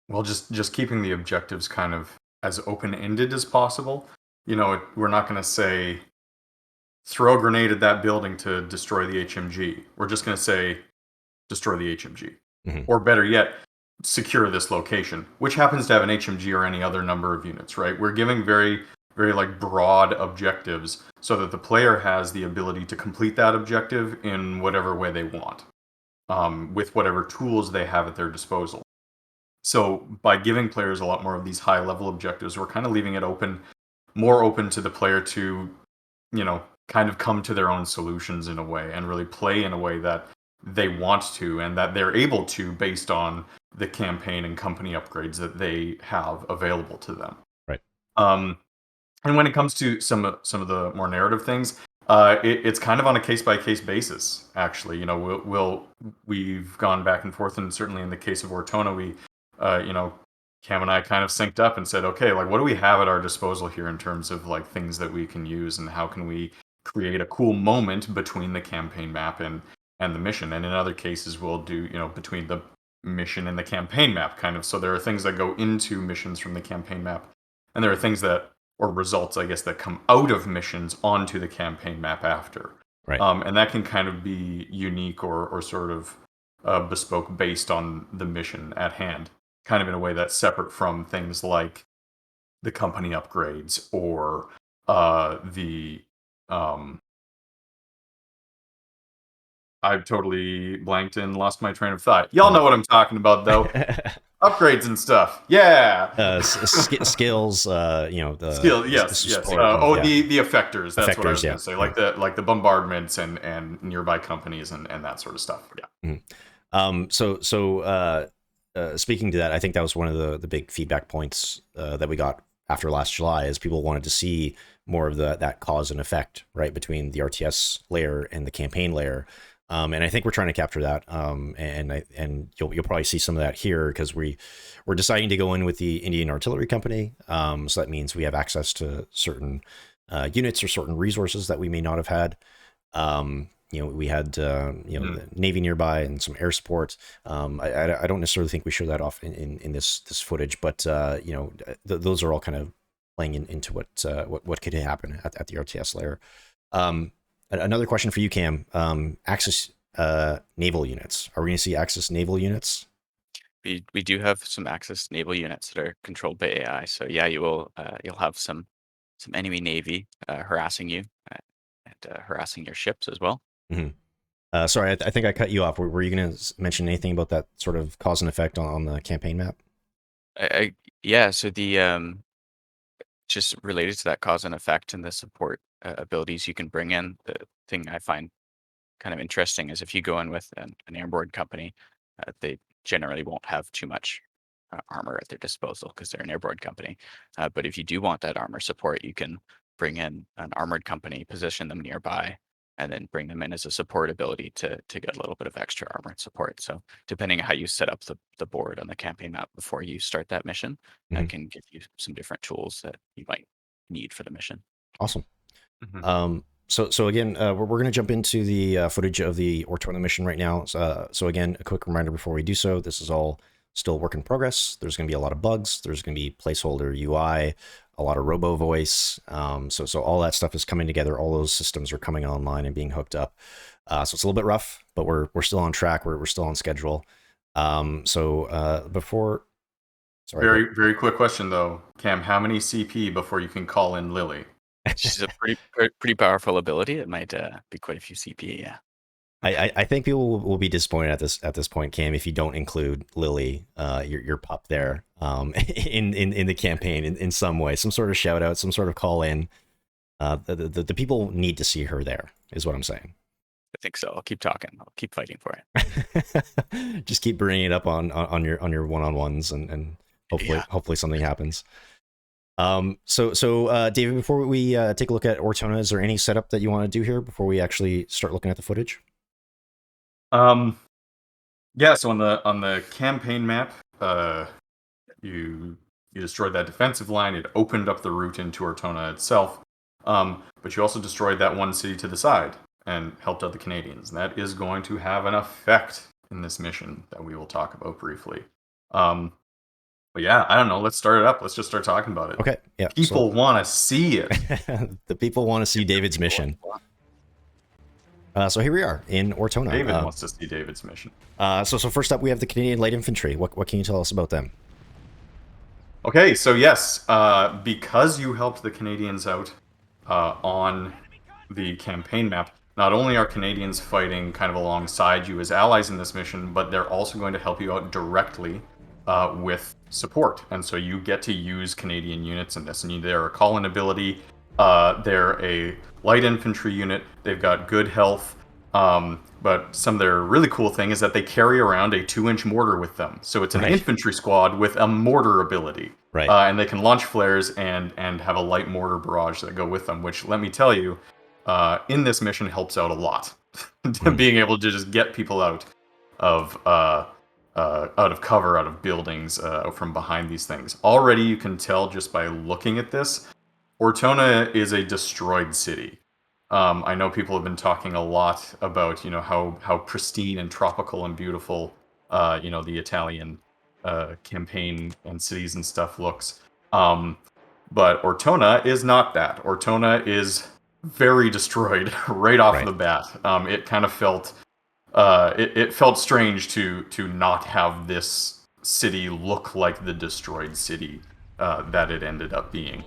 well, just keeping the objectives kind of as open-ended as possible. We're not going to say throw a grenade at that building to destroy the HMG. We're just going to say destroy the HMG. Mhm. Or better yet, secure this location, which happens to have an HMG or any other number of units, right? We're giving very, very like broad objectives so that the player has the ability to complete that objective in whatever way they want, with whatever tools they have at their disposal. So by giving players a lot more of these high level objectives, we're kind of leaving it more open to the player to, kind of come to their own solutions in a way and really play in a way that they want to and that they're able to based on the campaign and company upgrades that they have available to them. Right. And when it comes to some of the more narrative things, it's kind of on a case by case basis. Actually, we've gone back and forth, and certainly in the case of Ortona, Cam and I kind of synced up and said, okay, like what do we have at our disposal here in terms of like things that we can use, and how can we create a cool moment between the campaign map and the mission. And in other cases, we'll do between the mission and the campaign map, kind of. So there are things that go into missions from the campaign map, and there are things that, or results, I guess, that come out of missions onto the campaign map after. Right. And that can kind of be unique or sort of bespoke based on the mission at hand, kind of in a way that's separate from things like the company upgrades or the I've totally blanked and lost my train of thought. Y'all know what I'm talking about, though. Upgrades and stuff. Yeah. Skills, Skill. the Yes. Yes. support. The effectors. That's what I was Effectors, going yeah. to say. Like the bombardments and nearby companies and that sort of stuff. Yeah. Speaking to that, I think that was one of the big feedback points that we got after last July, is people wanted to see more of that cause and effect, right, between the RTS layer and the campaign layer. And I think we're trying to capture that. And you'll probably see some of that here, because we're deciding to go in with the Indian Artillery Company. So that means we have access to certain units or certain resources that we may not have had. We had the Navy nearby and some air support. I don't necessarily think we show that off in this footage, but those are all kind of playing into what could happen at the RTS layer. Another question for you, Cam. Axis naval units. Are we going to see Axis naval units? We do have some Axis naval units that are controlled by AI. So yeah, you'll have some enemy navy harassing you and harassing your ships as well. Mm-hmm. Sorry, I think I cut you off. Were you going to mention anything about that sort of cause and effect on the campaign map? Yeah. So the just related to that cause and effect and the support abilities you can bring in, the thing I find kind of interesting is if you go in with an airborne company, they generally won't have too much armor at their disposal because they're an airborne company. But if you do want that armor support, you can bring in an armored company, position them nearby, and then bring them in as a support ability to get a little bit of extra armored support. So depending on how you set up the board on the campaign map before you start that mission, Mhm. can give you some different tools that you might need for the mission. Awesome. Mhm. So again, we're going to jump into the footage of the Ortona mission right now. So again, a quick reminder before we do so: this is all still work in progress. There's going to be a lot of bugs. There's going to be placeholder UI, a lot of robo voice. So all that stuff is coming together. All those systems are coming online and being hooked up. So it's a little bit rough, but we're still on track. We're still on schedule. Before. Sorry. Very, very quick question though, Cam. How many CP before you can call in Lily? She's a pretty powerful ability. It might be quite a few CP. Yeah. I think people will be disappointed at this point, Cam, if you don't include Lily, your pup there, in the campaign in some way, some sort of shout out, some sort of call in. The people need to see her there, is what I'm saying. I think so. I'll keep talking. I'll keep fighting for it. Just keep bringing it up on your one-on-ones, and hopefully something happens. David, before we take a look at Ortona, is there any setup that you want to do here before we actually start looking at the footage? Yeah. So on the campaign map, you destroyed that defensive line. It opened up the route into Ortona itself. But you also destroyed that one city to the side and helped out the Canadians. And that is going to have an effect in this mission that we will talk about briefly. But yeah, I don't know. Let's start it up. Let's just start talking about it. Okay. Yeah. People want to see it. The people want to see David's mission. So here we are in Ortona. David wants to see David's mission. So first up, we have the Canadian Light Infantry. What can you tell us about them? Okay, so yes, because you helped the Canadians out on the campaign map, not only are Canadians fighting kind of alongside you as allies in this mission, but they're also going to help you out directly with support. And so you get to use Canadian units in this. And they're a call-in ability. They're a light infantry unit. They've got good health. But some of their really cool thing is that they carry around a 2-inch mortar with them. So it's an infantry squad with a mortar ability. Right. And they can launch flares and have a light mortar barrage that go with them, which, let me tell you, in this mission helps out a lot. Being able to just get people out of cover, out of buildings, from behind these things. Already you can tell just by looking at this, Ortona is a destroyed city. I know people have been talking a lot about, how pristine and tropical and beautiful, the Italian campaign and cities and stuff looks. But Ortona is not that. Ortona is very destroyed right off the bat. It kind of felt, it felt strange to not have this city look like the destroyed city that it ended up being.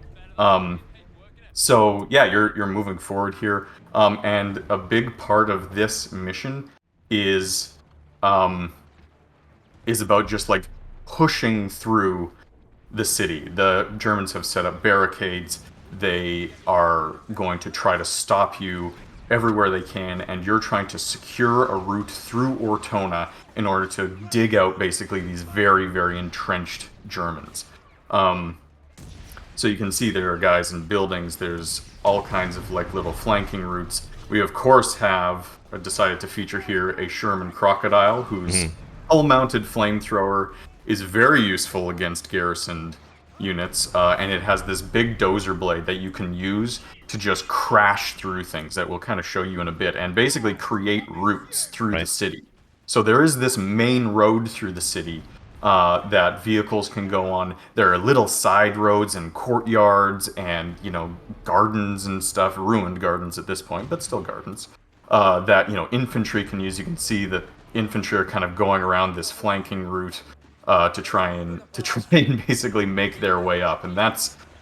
So yeah, you're moving forward here, and a big part of this mission is um, about just like pushing through the city. The Germans have set up barricades. They are going to try to stop you everywhere they can, and you're trying to secure a route through Ortona in order to dig out basically these very, very entrenched Germans. So you can see there are guys in buildings. There's all kinds of like little flanking routes. We of course have decided to feature here a Sherman crocodile, whose hull-mounted flamethrower is very useful against garrisoned units, and it has this big dozer blade that you can use to just crash through things that we'll kind of show you in a bit, and basically create routes through the city. So there is this main road through the city that vehicles can go on. There are little side roads and courtyards and, you know, gardens and stuff, ruined gardens at this point, but still gardens, that, you know, infantry can use. You can see the infantry are kind of going around this flanking route to try and basically make their way up. And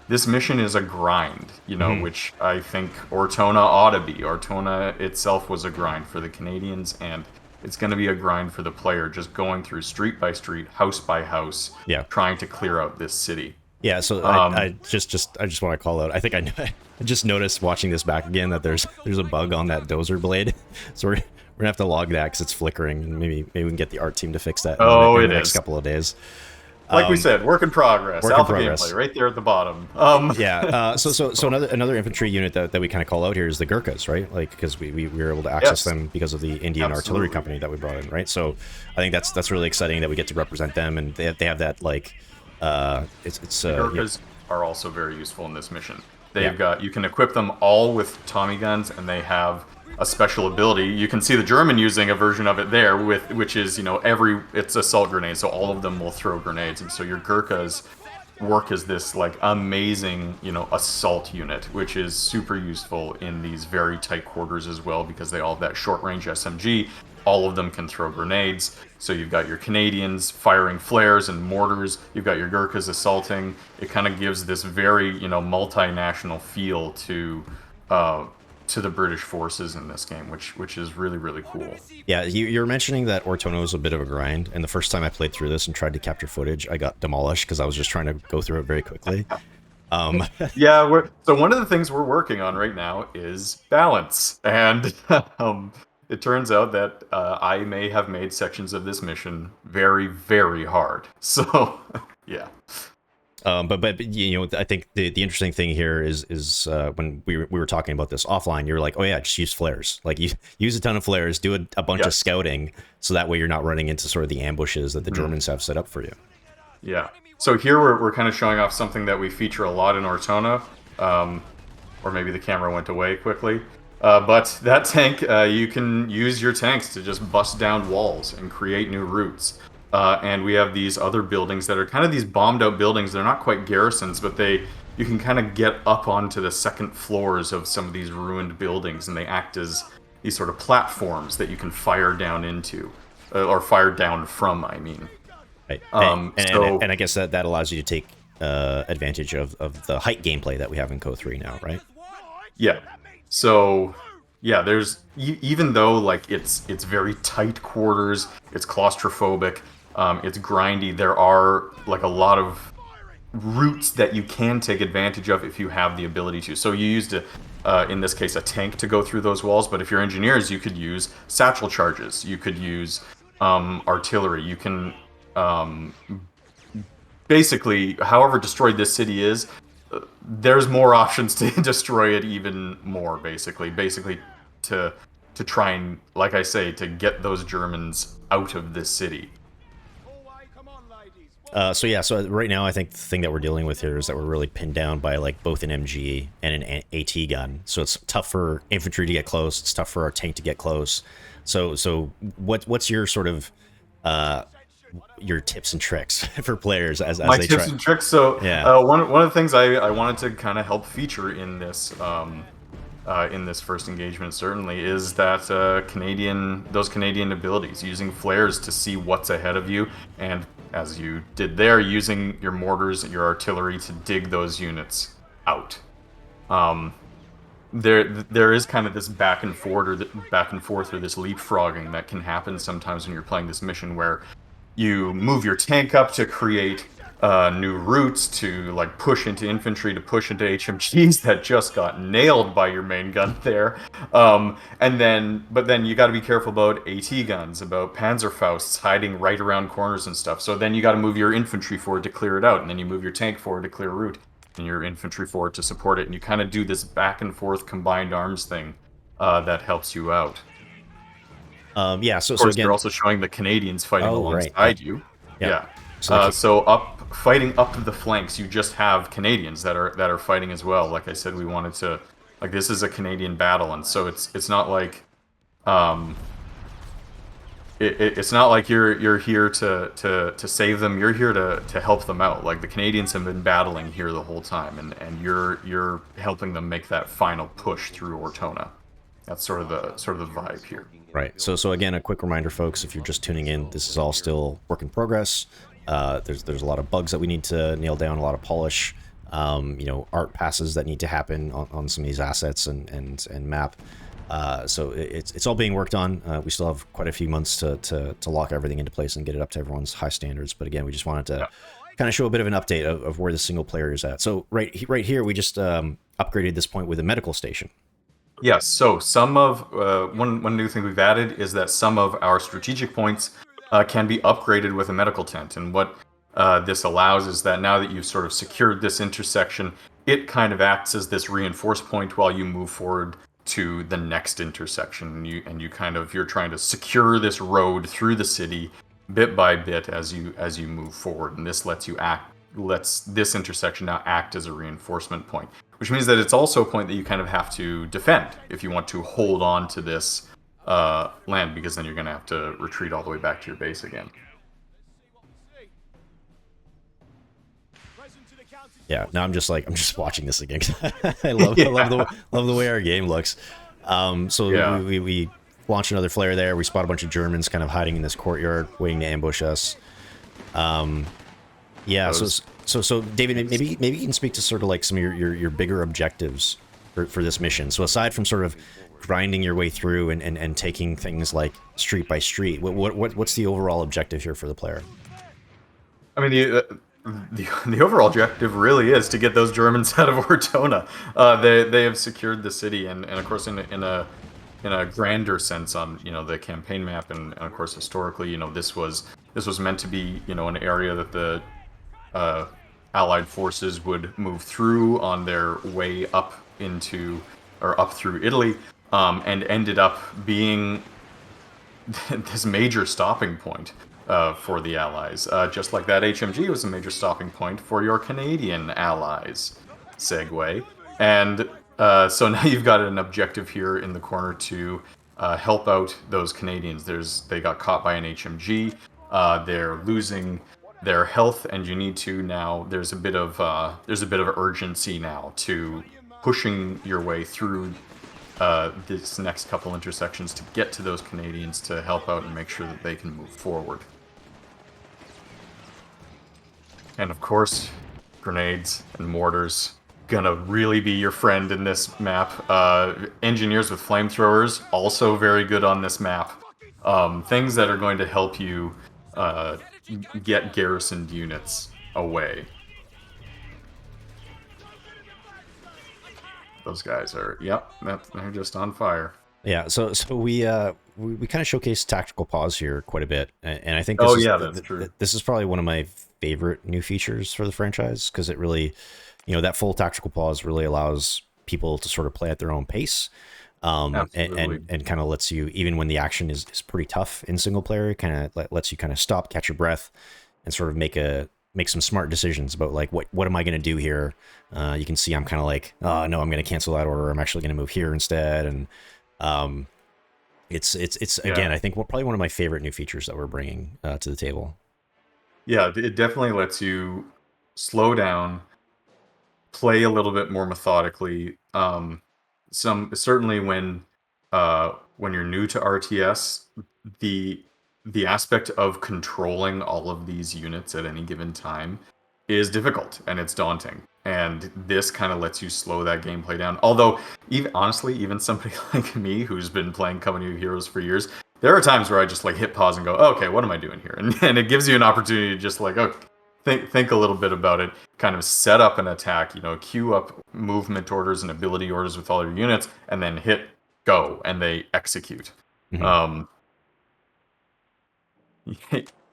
this mission is a grind, you know, which I think Ortona ought to be. Ortona itself was a grind for the Canadians, and it's going to be a grind for the player, just going through street by street, house by house, trying to clear out this city. Yeah, so I just want to call out. I think I just noticed watching this back again that there's a bug on that dozer blade, so we're gonna have to log that because it's flickering, and maybe we can get the art team to fix that in the next couple of days. Like we said, work in progress. Alpha progress. gameplay, right there at the bottom. So another infantry unit that we kind of call out here is the Gurkhas, right? Like, because we were able to access them because of the Indian Artillery Company that we brought in, right? So I think that's really exciting that we get to represent them, and they have that like the Gurkhas are also very useful in this mission. They've got, you can equip them all with Tommy guns, and they have a special ability. You can see the German using a version of it there, which is, you know, it's assault grenades, so all of them will throw grenades, and so your Gurkhas work as this like amazing, you know, assault unit, which is super useful in these very tight quarters as well, because they all have that short range SMG. All of them can throw grenades. So you've got your Canadians firing flares and mortars. You've got your Gurkhas assaulting. It kind of gives this very, you know, multinational feel to the British forces in this game, which is really, really cool. Yeah, you're mentioning that Ortona was a bit of a grind, and the first time I played through this and tried to capture footage, I got demolished because I was just trying to go through it very quickly. Yeah, so one of the things we're working on right now is balance, and it turns out that I may have made sections of this mission very, very hard. So, yeah. But you know, I think the interesting thing here is when we were talking about this offline, you were like, oh yeah, just use flares. Like, you use a ton of flares, do a bunch of scouting, so that way you're not running into sort of the ambushes that the Germans have set up for you. Yeah. So here we're kind of showing off something that we feature a lot in Ortona, or maybe the camera went away quickly. But that tank, you can use your tanks to just bust down walls and create new routes. And we have these other buildings that are kind of these bombed out buildings. They're not quite garrisons, but you can kind of get up onto the second floors of some of these ruined buildings, and they act as these sort of platforms that you can fire down into, or fire down from, I mean. Right. And I guess that allows you to take advantage of the height gameplay that we have in Co3 now, right? Yeah. So, yeah, there's, even though like it's very tight quarters, it's claustrophobic, it's grindy, there are like a lot of routes that you can take advantage of if you have the ability to. So you used in this case a tank to go through those walls, but if you're engineers, you could use satchel charges, you could use artillery, you can basically, however destroyed this city is, there's more options to destroy it even more, basically to try and, like I say, to get those Germans out of this city. So right now I think the thing that we're dealing with here is that we're really pinned down by like both an MG and an AT gun. So it's tough for infantry to get close. It's tough for our tank to get close. So what's your sort of your tips and tricks for players as my they tips try? And tricks. So yeah. One of the things I wanted to kind of help feature in this first engagement certainly is that those Canadian abilities, using flares to see what's ahead of you, and as you did there, using your mortars and your artillery to dig those units out. there is kind of this back and forth or this leapfrogging that can happen sometimes when you're playing this mission where you move your tank up to create new routes to like push into infantry, to push into HMGs that just got nailed by your main gun there. But then you got to be careful about AT guns, about Panzerfausts hiding right around corners and stuff. So then you got to move your infantry forward to clear it out, and then you move your tank forward to clear a route, and your infantry forward to support it, and you kind of do this back and forth combined arms thing that helps you out. Yeah. So, Of course, again, you're also showing the Canadians fighting alongside you. Yep. Yeah. So fighting up the flanks, you just have Canadians that are fighting as well. Like I said, we wanted to, like, this is a Canadian battle, and so it's not like it's not like you're here to save them. You're here to help them out. Like, the Canadians have been battling here the whole time, and you're helping them make that final push through Ortona. That's sort of the vibe here. Right. So again, a quick reminder, folks, if you're just tuning in, this is all still work in progress. There's a lot of bugs that we need to nail down, a lot of polish, art passes that need to happen on some of these assets and map. So it's all being worked on. We still have quite a few months to lock everything into place and get it up to everyone's high standards. But again, we just wanted to kind of show a bit of an update of where the single player is at. So right here, we just upgraded this point with a medical station. Yes, so some of one new thing we've added is that some of our strategic points can be upgraded with a medical tent, and what this allows is that now that you've sort of secured this intersection, it kind of acts as this reinforce point while you move forward to the next intersection, and you're trying to secure this road through the city bit by bit as you move forward, and this lets this intersection now act as a reinforcement point, which means that it's also a point that you kind of have to defend if you want to hold on to this land, because then you're going to have to retreat all the way back to your base again. Yeah, now I'm just watching this again. I love the way our game looks. We launched another flare there. We spot a bunch of Germans kind of hiding in this courtyard, waiting to ambush us. Yeah, so David, maybe you can speak to sort of like some of your bigger objectives for this mission. So aside from sort of grinding your way through and taking things like street by street, what's the overall objective here for the player? I mean, the overall objective really is to get those Germans out of Ortona. They have secured the city, and of course in a grander sense on the campaign map, and of course historically, this was meant to be an area that the Allied forces would move through on their way up through Italy, and ended up being this major stopping point for the Allies. Just like that HMG was a major stopping point for your Canadian allies. Segue. And so now you've got an objective here in the corner to help out those Canadians. They got caught by an HMG. They're losing their health, and you need to now. There's a bit of urgency now to pushing your way through this next couple intersections to get to those Canadians to help out and make sure that they can move forward. And of course, grenades and mortars gonna really be your friend in this map. Engineers with flamethrowers also very good on this map. Things that are going to help you get garrisoned units away. Those guys are, they're just on fire. Yeah, so we kind of showcase tactical pause here quite a bit, and I think that's true. This is probably one of my favorite new features for the franchise, because it really, that full tactical pause really allows people to sort of play at their own pace, and kind of lets you, even when the action is pretty tough in single player, kind of lets you kind of stop, catch your breath, and sort of make some smart decisions about like what am I going to do here. You can see I'm kind of like, oh no, I'm going to cancel that order. I'm actually going to move here instead, and it's again, I think probably one of my favorite new features that we're bringing to the table. Yeah, it definitely lets you slow down, play a little bit more methodically. Certainly when you're new to RTS, the aspect of controlling all of these units at any given time is difficult, and it's daunting. and this kind of lets you slow that gameplay down. Although, even honestly, even somebody like me who's been playing Company of Heroes for years, there are times where I just like hit pause and go, oh, okay, what am I doing here? And it gives you an opportunity to just like, oh, think a little bit about it, kind of set up an attack, queue up movement orders and ability orders with all your units, and then hit go, and they execute. Mhm.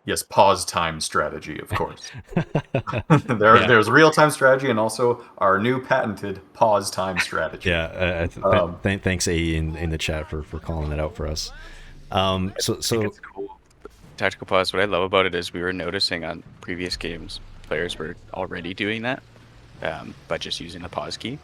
Yes, pause time strategy, of course. Yeah. There's real time strategy and also our new patented pause time strategy. Yeah, thanks AE in the chat for calling it out for us. I So think it's cool. Tactical pause. What I love about it is we were noticing on previous games, players were already doing that, but just using the pause key.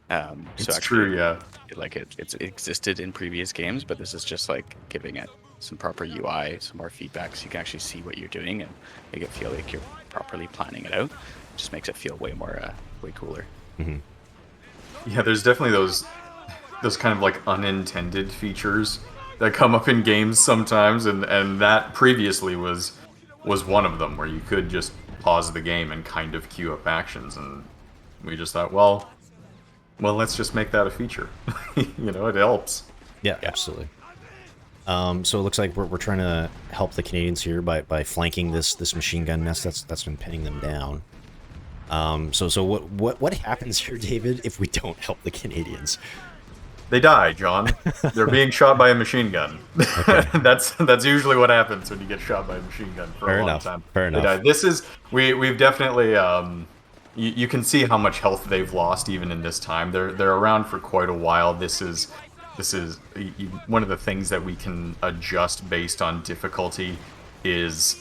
So It's actually, true, yeah. like it existed in previous games, but this is just like giving it some proper UI, some more feedback, so you can actually see what you're doing and make it feel like you're properly planning it out. It just makes it feel way more, way cooler. Mhm. Yeah, there's definitely those kind of like unintended features that come up in games sometimes, and that previously was one of them, where you could just pause the game and kind of queue up actions, and we just thought, well, let's just make that a feature. It helps. Yeah, absolutely. So it looks like we're trying to help the Canadians here by flanking this machine gun nest that's been pinning them down. So what happens here, David, if we don't help the Canadians? They die, John. They're being shot by a machine gun. Okay. That's usually what happens when you get shot by a machine gun for Fair a long enough. time. Fair They enough. die. This is we've definitely you can see how much health they've lost even in this time. They're around for quite a while. This is one of the things that we can adjust based on difficulty is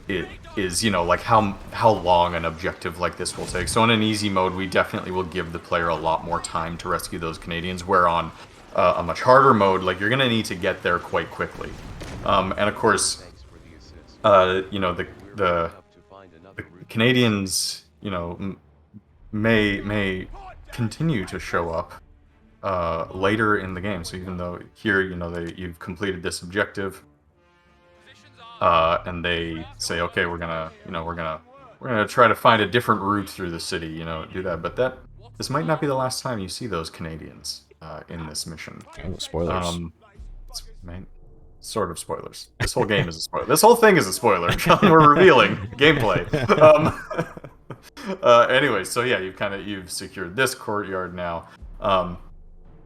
it is like how long an objective like this will take. So in an easy mode, we definitely will give the player a lot more time to rescue those Canadians, where on a much harder mode, like, you're gonna need to get there quite quickly. And of course, the Canadians, may continue to show up later in the game. So even though here, you've completed this objective, and they say, okay, we're gonna try to find a different route through the city, do that. But this might not be the last time you see those Canadians in this mission. Oh, spoilers. Sort of spoilers. This whole game is a spoiler. This whole thing is a spoiler. John, we're revealing gameplay. Anyway, so yeah, you've secured this courtyard now.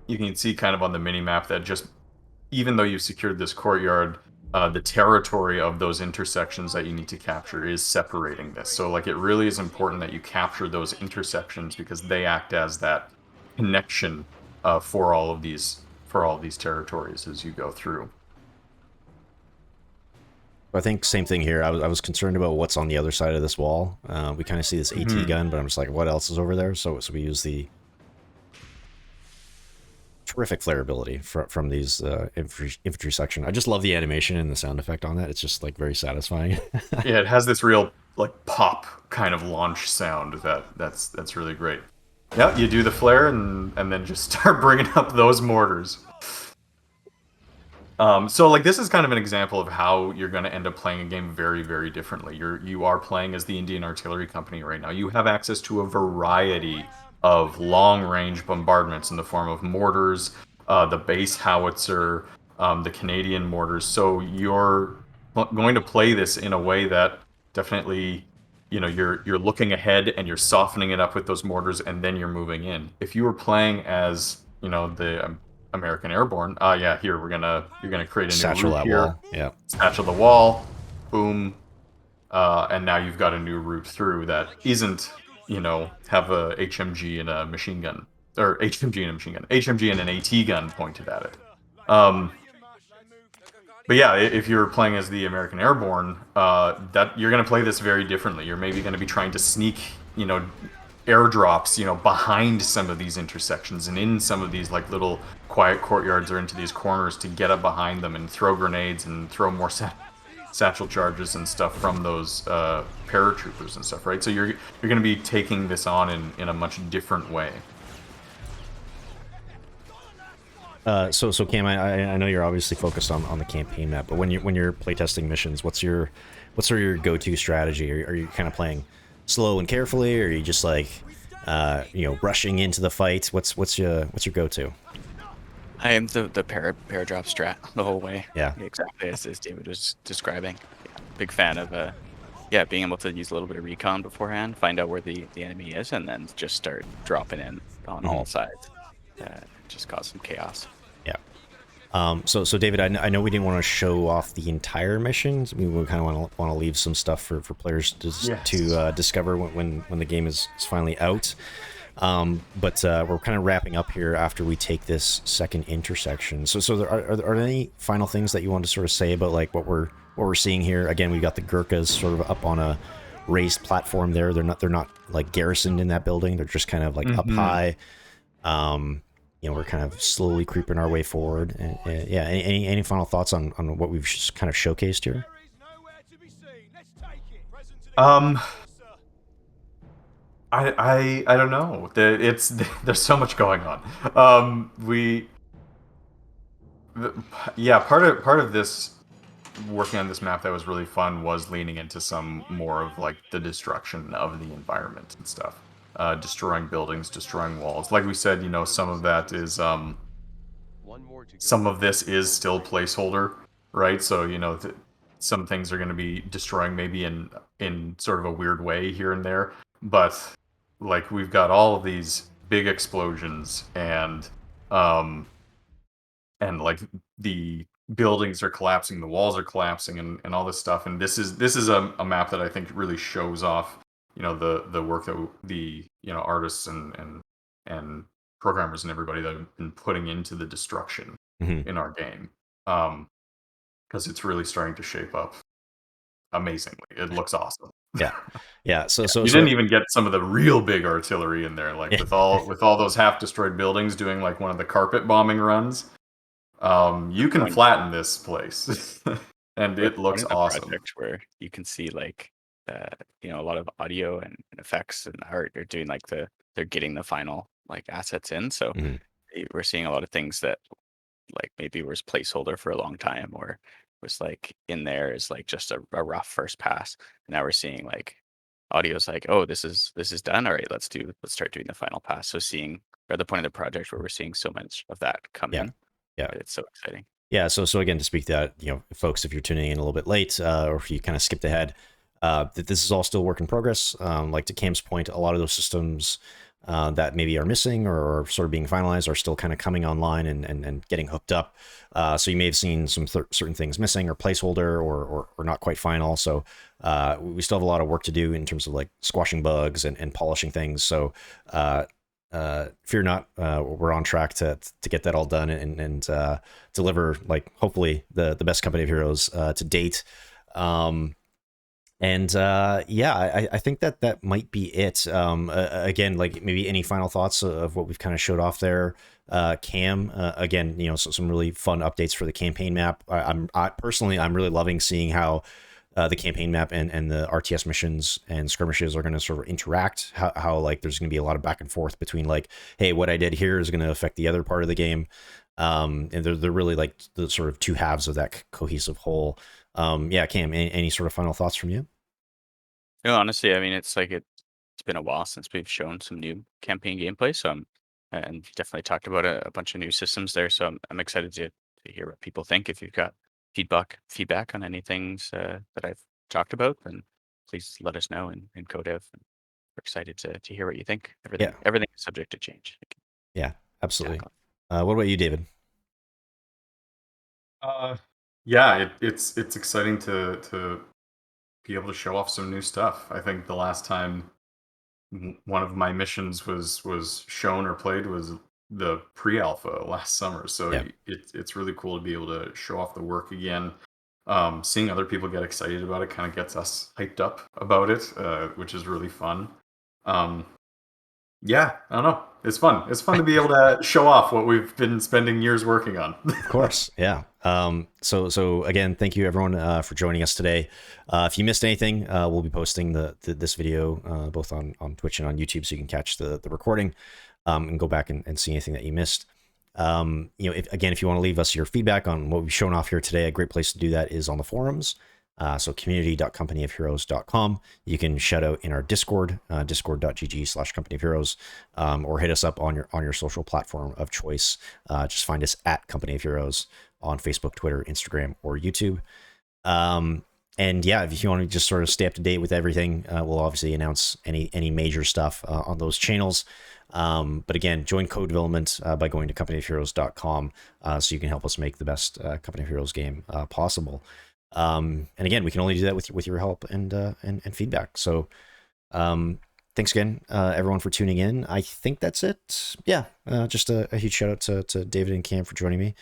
You can see kind of on the mini map that just even though you've secured this courtyard, the territory of those intersections that you need to capture is separating this. So like, it really is important that you capture those intersections, because they act as that connection for all of these territories as you go through. I think same thing here. I was concerned about what's on the other side of this wall. We kind of see this AT gun, but I'm just like, what else is over there? So we use the terrific flare ability from these infantry section. I just love the animation and the sound effect on that. It's just like very satisfying. Yeah, it has this real like pop kind of launch sound that's really great. Yeah, you do the flare and then just start bringing up those mortars. So like, this is kind of an example of how you're going to end up playing a game very, very differently. You are playing as the Indian Artillery Company right now. You have access to a variety of long-range bombardments in the form of mortars, the base howitzer, the Canadian mortars. So you're going to play this in a way that definitely, you're looking ahead and you're softening it up with those mortars, and then you're moving in. If you were playing as, the American Airborne, yeah, here you're gonna create a new Satchel route that here. wall. Yeah. Satchel the wall, boom, and now you've got a new route through that isn't, have a HMG and a machine gun, or HMG and a machine gun, HMG and an AT gun pointed at it. But yeah, if you're playing as the American Airborne, that you're going to play this very differently. You're maybe going to be trying to sneak, airdrops, behind some of these intersections and in some of these like little quiet courtyards or into these corners to get up behind them and throw grenades and throw more satchel charges and stuff from those paratroopers and stuff, right? So you're going to be taking this on in a much different way. So Cam, I know you're obviously focused on the campaign map, but when you're playtesting missions, what's your go-to strategy? Are you kind of playing slow and carefully, or are you just like, rushing into the fight? What's your go-to? I am the pair drop strat the whole way. Yeah. Exactly as David was describing. Yeah, big fan of yeah, being able to use a little bit of recon beforehand, find out where the enemy is, and then just start dropping in on all sides. Just cause some chaos. Yeah. So David, I know we didn't want to show off the entire mission. We kind of want to leave some stuff for players to discover when the game is finally out. But we're kind of wrapping up here after we take this second intersection. So are there any final things that you want to sort of say about like what we're seeing here? Again, we've got the Gurkhas sort of up on a raised platform there. They're not like garrisoned in that building. They're just kind of like up high. We're kind of slowly creeping our way forward. And yeah, any final thoughts on what we've just kind of showcased here? I don't know. There's so much going on. Part of this working on this map that was really fun was leaning into some more of like the destruction of the environment and stuff. Destroying buildings, destroying walls. Like we said, some of that is some of this is still placeholder, right? So, some things are going to be destroying maybe in sort of a weird way here and there, but like we've got all of these big explosions and like the buildings are collapsing, the walls are collapsing, and all this stuff. And this is a map that I think really shows off, the work that the artists and programmers and everybody that have been putting into the destruction in our game, because it's really starting to shape up amazingly. It looks awesome. Yeah. So you didn't even get some of the real big artillery in there, like with all those half destroyed buildings doing like one of the carpet bombing runs. You can flatten this place, and it looks awesome. Project where you can see like a lot of audio and effects and art. They're doing like they're getting the final like assets in. So we're seeing a lot of things that like maybe was placeholder for a long time or was like in there is like just a rough first pass. And now we're seeing like audio's like, oh, this is done. All right, let's start doing the final pass. So we're at the point of the project where we're seeing so much of that come in. Yeah. It's so exciting. Yeah. So again, to speak to that, folks, if you're tuning in a little bit late, or if you kind of skipped ahead, that this is all still work in progress. Like to Cam's point, a lot of those systems that maybe are missing or are sort of being finalized are still kind of coming online and getting hooked up. So you may have seen some certain things missing or placeholder or not quite final. So we still have a lot of work to do in terms of like squashing bugs and polishing things. So fear not, we're on track to get that all done and deliver like hopefully the best company of heroes to date. I think that might be it. Again, like maybe any final thoughts of what we've kind of showed off there, Cam. Again, so some really fun updates for the campaign map. I personally, I'm really loving seeing how the campaign map and the RTS missions and skirmishes are going to sort of interact. How like there's going to be a lot of back and forth between like, hey, what I did here is going to affect the other part of the game. And they're really like the sort of two halves of that cohesive whole. Cam, any sort of final thoughts from you? No, honestly, I mean, it's been a while since we've shown some new campaign gameplay. So and definitely talked about a bunch of new systems there. So I'm excited to hear what people think. If you've got feedback on any things that I've talked about, then please let us know in CodeV. We're excited to hear what you think. Everything is subject to change. Yeah, absolutely. What about you, David? It's exciting to be able to show off some new stuff. I think the last time one of my missions was shown or played was the pre-alpha last summer. So it's really cool to be able to show off the work again. Seeing other people get excited about it kind of gets us hyped up about it, which is really fun. I don't know. It's fun. It's fun to be able to show off what we've been spending years working on. Of course. Yeah. So again, thank you everyone for joining us today. If you missed anything, we'll be posting this video both on Twitch and on YouTube, so you can catch the recording and go back and see anything that you missed. If you want to leave us your feedback on what we've shown off here today, a great place to do that is on the forums. So community.companyofheroes.com. You can shout out in our Discord, discord.gg/company of heroes, or hit us up on your social platform of choice. Just find us at Company of Heroes on Facebook, Twitter, Instagram, or YouTube. And yeah, if you want to just sort of stay up to date with everything, we'll obviously announce any major stuff on those channels. But again, join code development by going to companyofheroes.com so you can help us make the best Company of Heroes game possible. And again, we can only do that with your help and feedback. So thanks again, everyone, for tuning in. I think that's it. Yeah, just a huge shout out to David and Cam for joining me.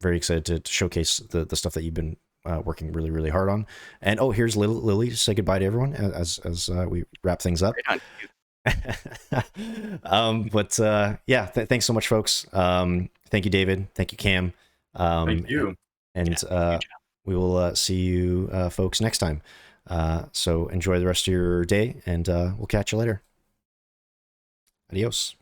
Very excited to showcase the stuff that you've been working really, really hard on. And here's Lily to say goodbye to everyone as we wrap things up. But yeah, thanks so much, folks. Thank you, David. Thank you, Cam. Thank you. And we will see you folks next time. So enjoy the rest of your day, and we'll catch you later. Adios.